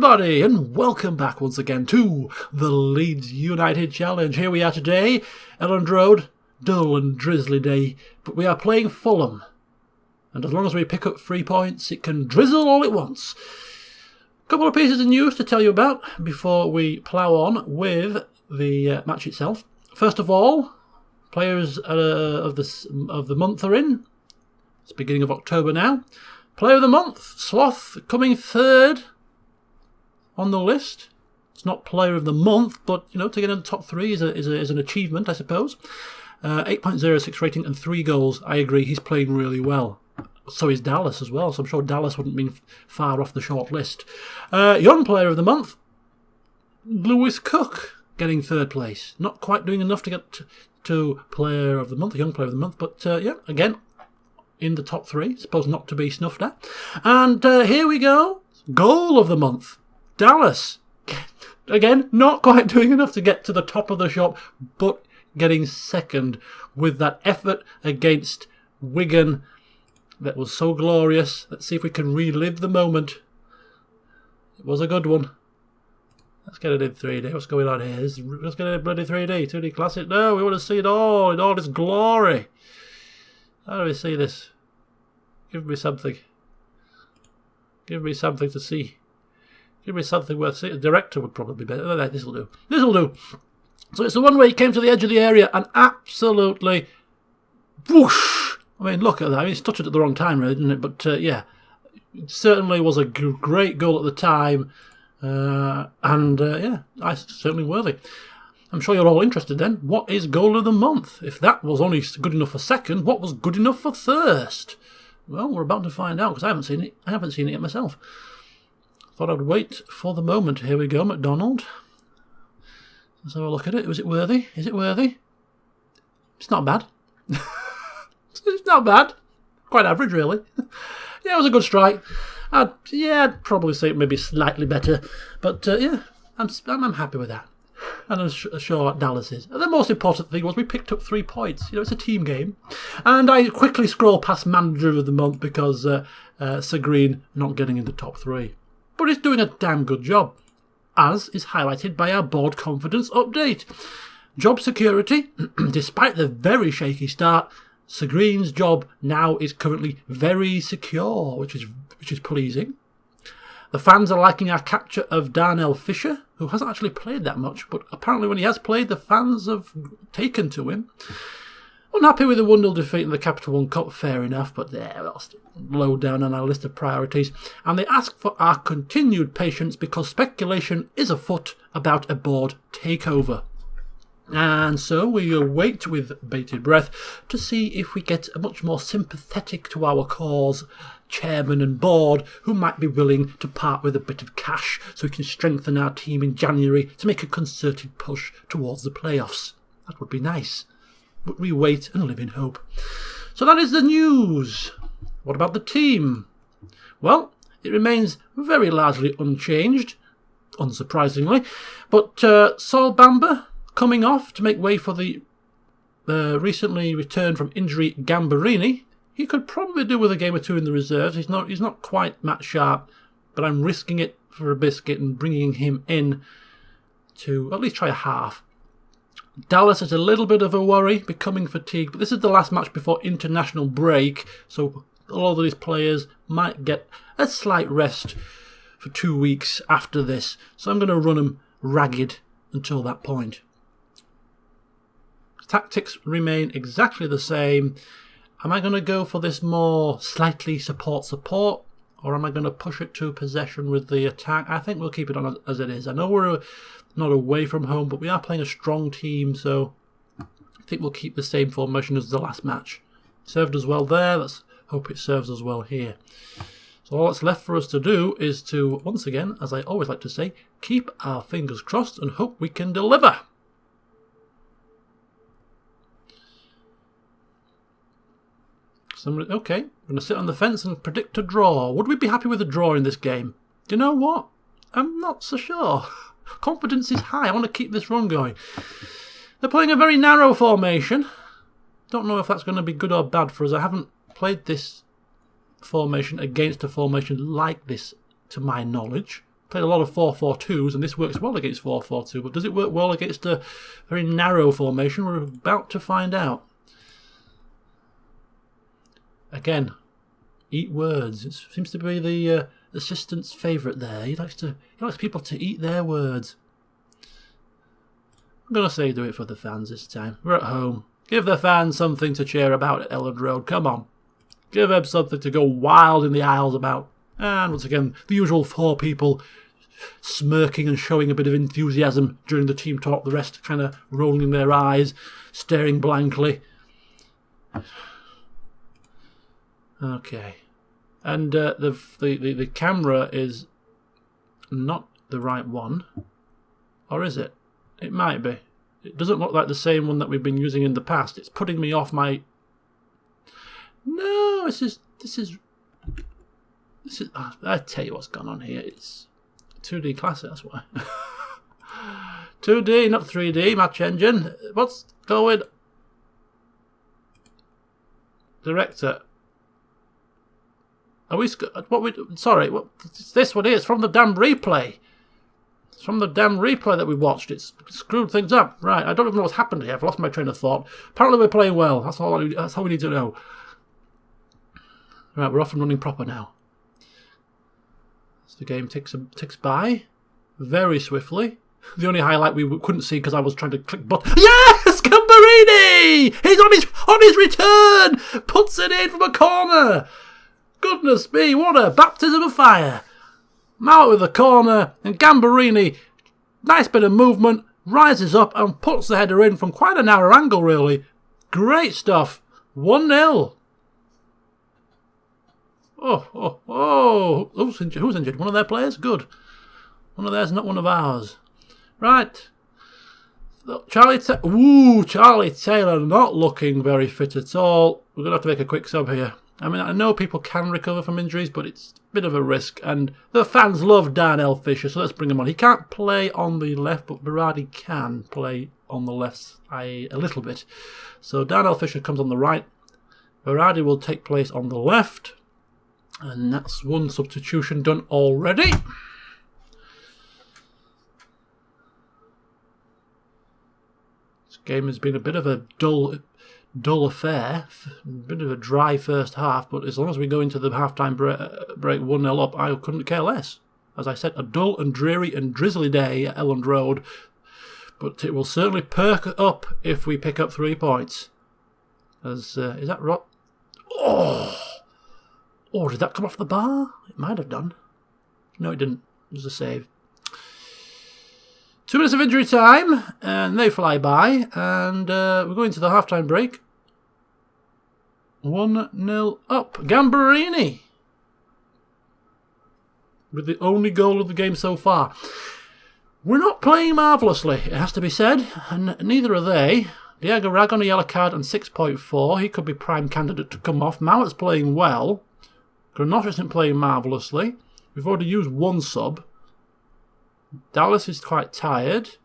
everybody, and welcome back once again to the Leeds United Challenge. Here we are today, Elland Road, dull and drizzly day, but we are playing Fulham. And as long as we pick up 3 points, it can drizzle all it wants. A couple of pieces of news to tell you about before we plough on with the match itself. First of all, players of the month are in. It's the beginning of October now. Player of the month, Sloth, coming third on the list. It's not player of the month, but you know, to get in the top three is an achievement, I suppose. 8.06 rating and 3 goals. I agree, he's playing really well. So is Dallas as well, so I'm sure Dallas wouldn't be far off the short list. Young player of the month, Lewis Cook, getting third place. Not quite doing enough to get to player of the month, young player of the month, but yeah, again, in the top 3, supposed not to be snuffed at. And here we go, goal of the month, Dallas. Again, not quite doing enough to get to the top of the shop, but getting second with that effort against Wigan that was so glorious. Let's see if we can relive the moment. It was a good one. Let's get it in 3D. What's going on here? Let's get it in bloody 3D. 2D Classic. No, we want to see it all in all its glory. How do we see this? Give me something. Give me something to see. Give me something worth seeing. A director would probably be better. This'll do. This'll do. So it's the one where he came to the edge of the area and absolutely whoosh. I mean, look at that. I mean, he stuttered at the wrong time, really, didn't it? But yeah, it certainly was a great goal at the time. Yeah, certainly worthy. I'm sure you're all interested then. What is goal of the month? If that was only good enough for second, what was good enough for first? Well, we're about to find out because I haven't seen it. I haven't seen it yet myself. Thought I'd wait for the moment. Here we go, McDonald. Let's have a look at it. Was it worthy? Is it worthy? It's not bad. It's not bad. Quite average, really. Yeah, it was a good strike. I'd probably say it maybe slightly better. But yeah, I'm happy with that. And I'm sure Dallas is. And the most important thing was we picked up 3 points. You know, it's a team game. And I quickly scroll past manager of the month because Sir Green not getting in the top 3. But he's doing a damn good job, as is highlighted by our board confidence update. Job security, despite the very shaky start, Sir Green's job now is currently very secure, which is pleasing. The fans are liking our capture of Darnell Fisher, who hasn't actually played that much, but apparently when he has played, the fans have taken to him. Unhappy with the 1-0 defeat in the Capital One Cup, fair enough, but that's low down on our list of priorities. And they ask for our continued patience because speculation is afoot about a board takeover. And so we await with bated breath to see if we get a much more sympathetic to our cause chairman and board who might be willing to part with a bit of cash so we can strengthen our team in January to make a concerted push towards the playoffs. That would be nice. But we wait and live in hope. So that is the news. What about the team? Well, it remains very largely unchanged, unsurprisingly. But Saul Bamba coming off to make way for the recently returned from injury Gambarini. He could probably do with a game or 2 in the reserves. He's not quite match sharp, but I'm risking it for a biscuit and bringing him in to at least try a half. Dallas is a little bit of a worry, becoming fatigued, but this is the last match before international break, so a lot of these players might get a slight rest for 2 weeks after this. So I'm going to run them ragged until that point. Tactics remain exactly the same. Am I going to go for this more slightly support, or am I going to push it to possession with the attack? I think we'll keep it on as it is. I know we're not away from home, but we are playing a strong team, so I think we'll keep the same formation as the last match. Served us well there. Let's hope it serves us well here. So all that's left for us to do is to, once again, as I always like to say, keep our fingers crossed and hope we can deliver. Okay, I'm going to sit on the fence and predict a draw. Would we be happy with a draw in this game? Do you know what? I'm not so sure. Confidence is high. I want to keep this run going. They're playing a very narrow formation. Don't know if that's going to be good or bad for us. I haven't played this formation against a formation like this, to my knowledge. Played a lot of 4-4-2s, and this works well against 4-4-2. But does it work well against a very narrow formation? We're about to find out. Again, eat words. It seems to be the assistant's favourite there. He likes people to eat their words. I'm going to say do it for the fans this time. We're at home. Give the fans something to cheer about at Elland Road. Come on. Give them something to go wild in the aisles about. And once again, the usual 4 people smirking and showing a bit of enthusiasm during the team talk. The rest kind of rolling their eyes, staring blankly. Okay. And the camera is not the right one. Or is it? It might be. It doesn't look like the same one that we've been using in the past. It's putting me off my... No, this is... I tell you what's gone on here. It's 2D classic, that's why. 2D, not 3D, match engine. What's going... Director. Are we... Sorry, what's this one here? It's from the damn replay. It's from the damn replay that we watched. It's screwed things up. Right, I don't even know what's happened here. I've lost my train of thought. Apparently we're playing well. That's all we need to know. Right, we're off and running proper now. So the game ticks by very swiftly. The only highlight we couldn't see because I was trying to click button. Yes, Gambarini! He's on his return. Puts it in from a corner. Goodness me, what a baptism of fire! Out with the corner, and Gambarini, nice bit of movement, rises up and puts the header in from quite a narrow angle, really. Great stuff. 1-0. Oh. Who's injured? One of their players? Good. One of theirs, not one of ours. Right. Charlie Taylor not looking very fit at all. We're going to have to make a quick sub here. I mean, I know people can recover from injuries, but it's a bit of a risk. And the fans love Darnell Fisher, so let's bring him on. He can't play on the left, but Berardi can play on the left a little bit. So Darnell Fisher comes on the right. Berardi will take place on the left. And that's one substitution done already. This game has been a bit of a dull affair, a bit of a dry first half, but as long as we go into the half-time break 1-0 up, I couldn't care less. As I said, a dull and dreary and drizzly day at Elland Road, but it will certainly perk up if we pick up 3 points. Is that right? Oh, did that come off the bar? It might have done. No, it didn't. It was a save. 2 minutes of injury time, and they fly by, and we're going to the half-time break. 1-0 up. Gambarini with the only goal of the game so far. We're not playing marvellously, it has to be said, and neither are they. Diego Rag on a yellow card and 6.4. He could be prime candidate to come off. Mount's playing well. Grenache isn't playing marvellously. We've already used 1 sub. Dallas is quite tired.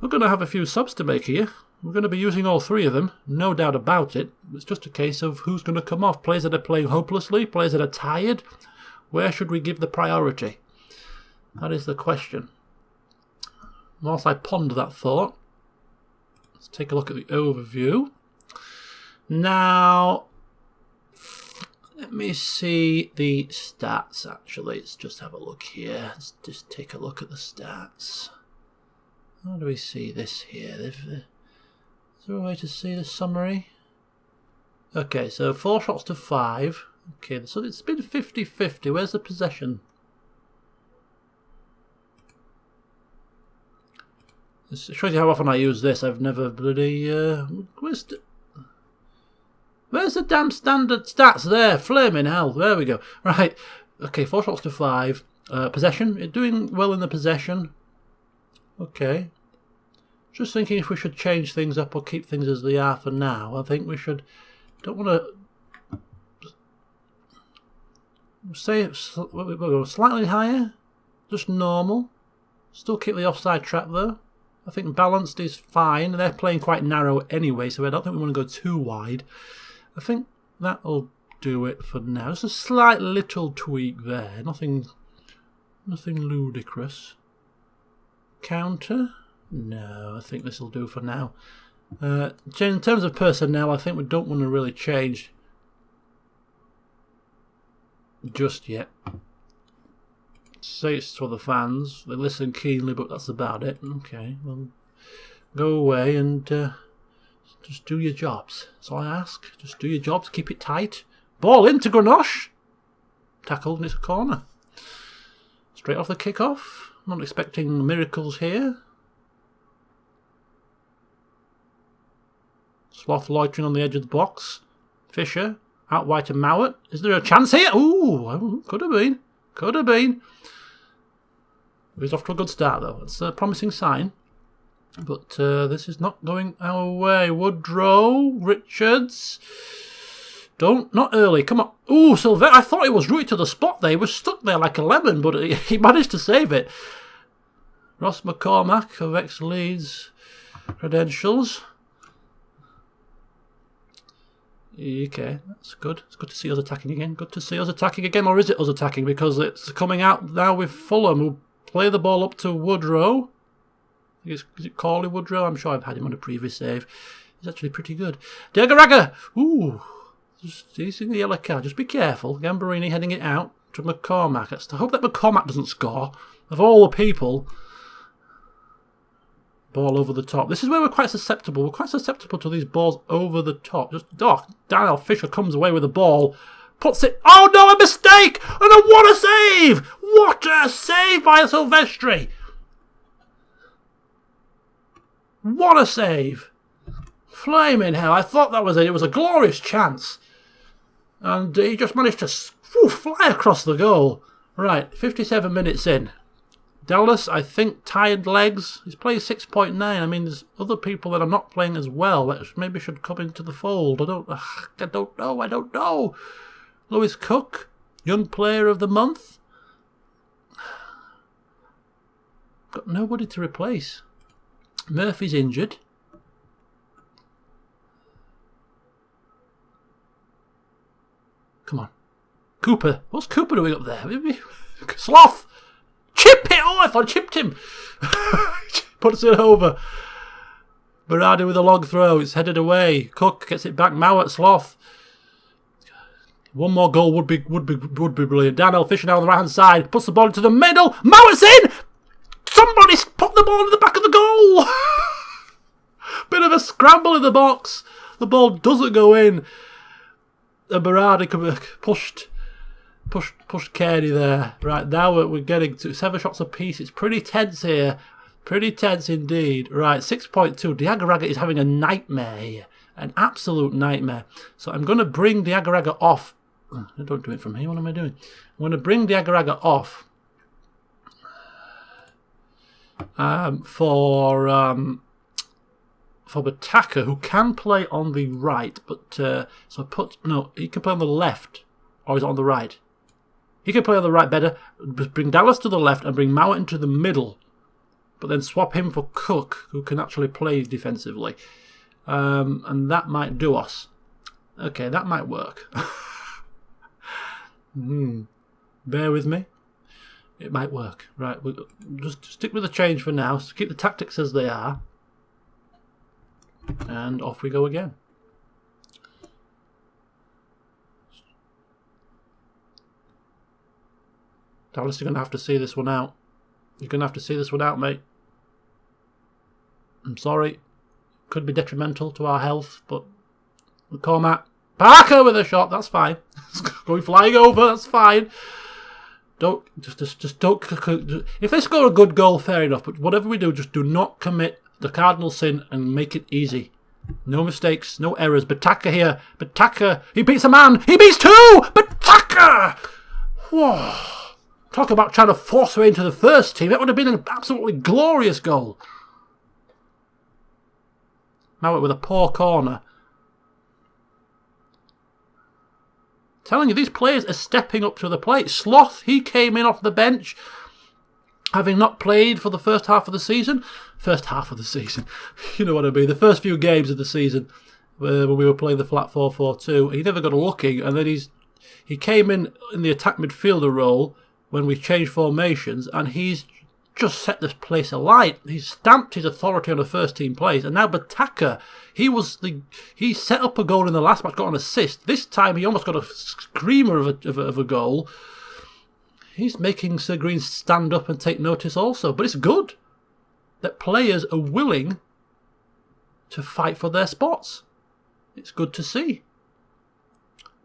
We're going to have a few subs to make here. We're going to be using all 3 of them, no doubt about it. It's just a case of who's going to come off. Players that are playing hopelessly, players that are tired. Where should we give the priority? That is the question. Whilst I ponder that thought, let's take a look at the overview. Now, let me see the stats, actually. Let's just have a look here. Let's just take a look at the stats. How do we see this here? Is there a way to see the summary? Okay, so 4 shots to 5. Okay, so it's been 50-50. Where's the possession? This shows you how often I use this. I've never bloody... Where's the damn standard stats there? Flaming hell. There we go. Right. Okay, 4 shots to 5. Possession. It's doing well in the possession. Okay. Just thinking if we should change things up or keep things as they are for now. I think we should... Don't want to... Say we'll go slightly higher. Just normal. Still keep the offside trap though. I think balanced is fine. They're playing quite narrow anyway, so I don't think we want to go too wide. I think that'll do it for now. Just a slight little tweak there. Nothing Nothing ludicrous. Counter? No, I think this will do for now. In terms of personnel, I think we don't want to really change just yet. Say it's for the fans. They listen keenly, but that's about it. Okay, well, go away and just do your jobs. That's all I ask. Just do your jobs. Keep it tight. Ball into Grenache. Tackled and it's a corner. Straight off the kick-off. Not expecting miracles here. Sloth loitering on the edge of the box. Fisher. Out wide to Mowat. Is there a chance here? Ooh, could have been. Could have been. He's off to a good start, though. It's a promising sign. But this is not going our way. Woodrow. Richards. Not early. Come on. Ooh, Sylvester. I thought he was rooted to the spot there. He was stuck there like a lemon, but he managed to save it. Ross McCormack of ex-Leeds credentials. Okay, that's good. It's good to see us attacking again. Good to see us attacking again. Or is it us attacking? Because it's coming out now with Fulham, who play the ball up to Woodrow. Is it Corley Woodrow? I'm sure I've had him on a previous save. He's actually pretty good. Diagaraga! Ooh! He's in the yellow card. Just be careful. Gambarini heading it out to McCormack. I hope that McCormack doesn't score. Of all the people... Ball over the top. This is where we're quite susceptible. We're quite susceptible to these balls over the top. Daniel Fisher comes away with the ball. Puts it... Oh no, a mistake! And what a save! What a save by Silvestri! What a save! Flaming hell. I thought that was it. It was a glorious chance. And he just managed to fly across the goal. Right, 57 minutes in. Dallas, I think, tired legs. He's playing 6.9. I mean, there's other people that are not playing as well that maybe should come into the fold. I don't know. Lewis Cook, young player of the month. Got nobody to replace. Murphy's injured. Come on. Cooper. What's Cooper doing up there? Sloth! Chip it! Oh, I thought I chipped him. Puts it over. Berardi with a long throw. It's headed away. Cook gets it back. Mowat, Sloth. One more goal would be brilliant. Daniel Fisher now on the right hand side. Puts the ball into the middle. Mowat's in! Somebody put the ball in the back of the goal! Bit of a scramble in the box. The ball doesn't go in. And Berardi pushed Carey there. Right, now we're getting to 7 shots apiece. It's pretty tense here. Pretty tense indeed. Right, 6.2. Diagaraga is having a nightmare here. An absolute nightmare. So I'm going to bring Diagaraga off. Don't do it from here. What am I doing? I'm going to bring Diagaraga off for Bataka, who can play on the right, but he can play on the left, or is it on the right? He can play on the right better. Bring Dallas to the left and bring Mowat into the middle, but then swap him for Cook, who can actually play defensively, and that might do us. Okay, that might work. Bear with me. It might work. Right, we'll just stick with the change for now. So keep the tactics as they are. And off we go again. Dallas, you're going to have to see this one out. You're going to have to see this one out, mate. I'm sorry. Could be detrimental to our health, but McCormack. Parker with a shot, that's fine. Going flying over, that's fine. Don't. If they score a good goal, fair enough, but whatever we do, just do not commit the cardinal sin and make it easy. No mistakes, no errors. Bataka here. Bataka. He beats a man. He beats two. Bataka. Whoa. Talk about trying to force her into the first team. That would have been an absolutely glorious goal. Now with a poor corner. Telling you, these players are stepping up to the plate. Sloth, he came in off the bench, having not played for the first half of the season. First half of the season. You know what I mean. The first few games of the season when we were playing the flat 4-4-2. He never got a looking, and then he came in the attack midfielder role when we changed formations, and he's just set this place alight. He's stamped his authority on the first team plays, and now Bataka, he set up a goal in the last match, got an assist. This time he almost got a screamer of a goal. He's making Sir Green stand up and take notice also. But it's good that players are willing to fight for their spots. It's good to see.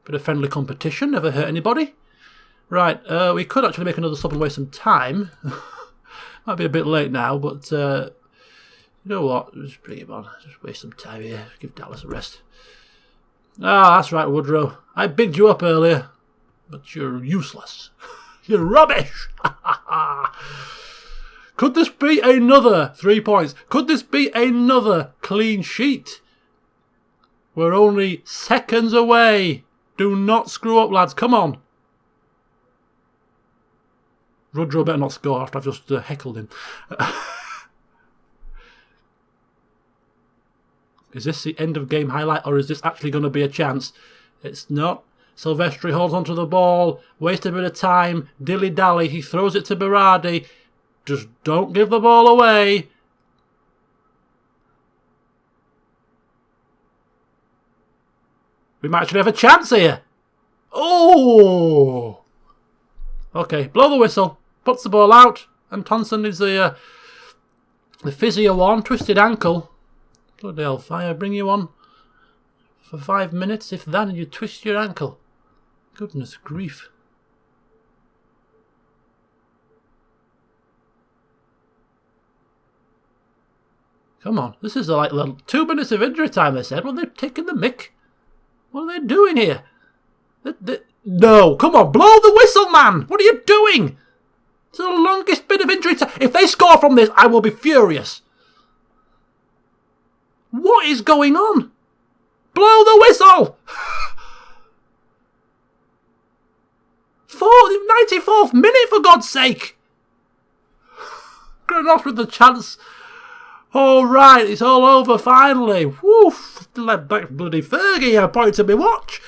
Bit of friendly competition, never hurt anybody. Right, we could actually make another sub and waste some time. Might be a bit late now, but you know what? Just bring him on. Just waste some time here. Give Dallas a rest. Ah, that's right, Woodrow. I bigged you up earlier, but you're useless. You're rubbish. Could this be another 3 points? Could this be another clean sheet? We're only seconds away. Do not screw up, lads. Come on. Woodrow better not score after I've just heckled him. Is this the end of game highlight, or is this actually going to be a chance? It's not. Silvestri holds onto the ball, wastes a bit of time, dilly-dally, he throws it to Berardi. Just don't give the ball away. We might actually have a chance here. Oh! Okay, blow the whistle, puts the ball out, and Thompson is the physio one, twisted ankle. Bloody hellfire, bring you on for 5 minutes, if that, and you twist your ankle. Goodness grief. Come on, this is like 2 minutes of injury time, they said. Well, they're taking the mick. What are they doing here? No, come on, blow the whistle, man! What are you doing? It's the longest bit of injury time. If they score from this, I will be furious. What is going on? Blow the whistle! 94th minute, for God's sake! Granos with the chance. All right, it's all over finally. Woof! Let back bloody Fergie. I point to me watch.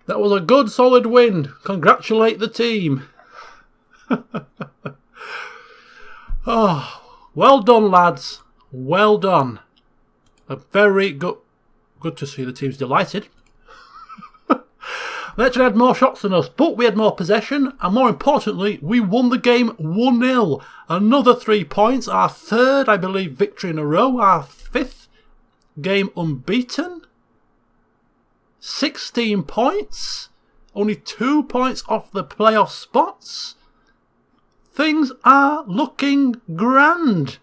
That was a good, solid win. Congratulate the team. Oh, well done, lads. Well done. A very good to see the team's delighted. They actually had more shots than us, but we had more possession, and more importantly, we won the game 1-0. Another 3 points, our third, I believe, victory in a row, our 5th game unbeaten. 16 points, only 2 points off the playoff spots. Things are looking grand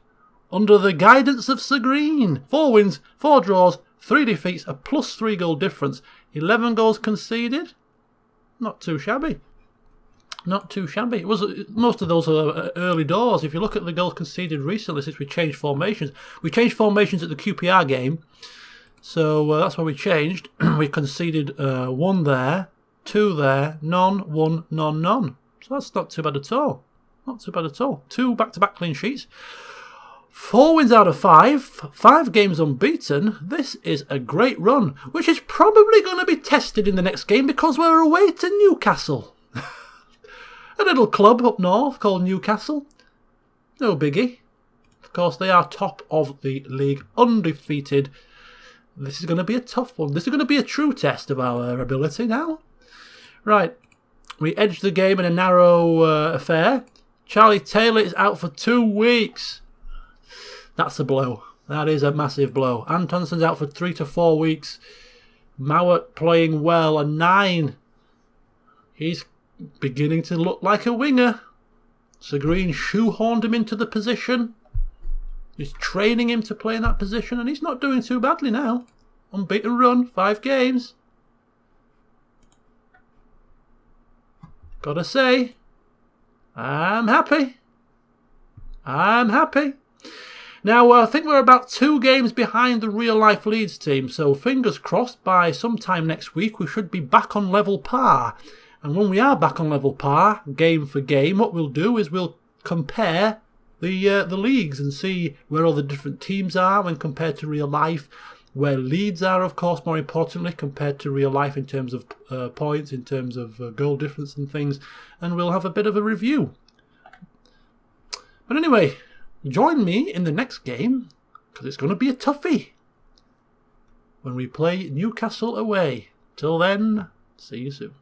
under the guidance of Sir Green. 4 wins, 4 draws, 3 defeats, a +3 goal difference. 11 goals conceded. Not too shabby. Not too shabby. It was most of those are early doors. If you look at the goals conceded recently since we changed formations. We changed formations at the QPR game. So that's why we changed. We conceded 1 there, 2 there, none, 1, none, none. So that's not too bad at all. Not too bad at all. 2 back-to-back clean sheets. 4 wins out of 5, 5 games unbeaten. This is a great run, which is probably going to be tested in the next game because we're away to Newcastle. A little club up north called Newcastle. No biggie. Of course, they are top of the league, undefeated. This is going to be a tough one. This is going to be a true test of our ability now. Right, we edged the game in a narrow affair. Charlie Taylor is out for 2 weeks. That's a blow. That is a massive blow. Antonson's out for 3 to 4 weeks. Mowat playing well, a 9. He's beginning to look like a winger. Sir Green shoehorned him into the position. He's training him to play in that position, and he's not doing too badly now. Unbeaten run, 5 games. Gotta say, I'm happy. I'm happy. Now, I think we're about 2 games behind the real-life Leeds team, so fingers crossed by sometime next week we should be back on level par. And when we are back on level par, game for game, what we'll do is we'll compare the leagues and see where all the different teams are when compared to real life. where Leeds are, of course, more importantly, compared to real life in terms of points, in terms of goal difference and things, and we'll have a bit of a review. But anyway, join me in the next game, because it's going to be a toughie, when we play Newcastle away. Till then, see you soon.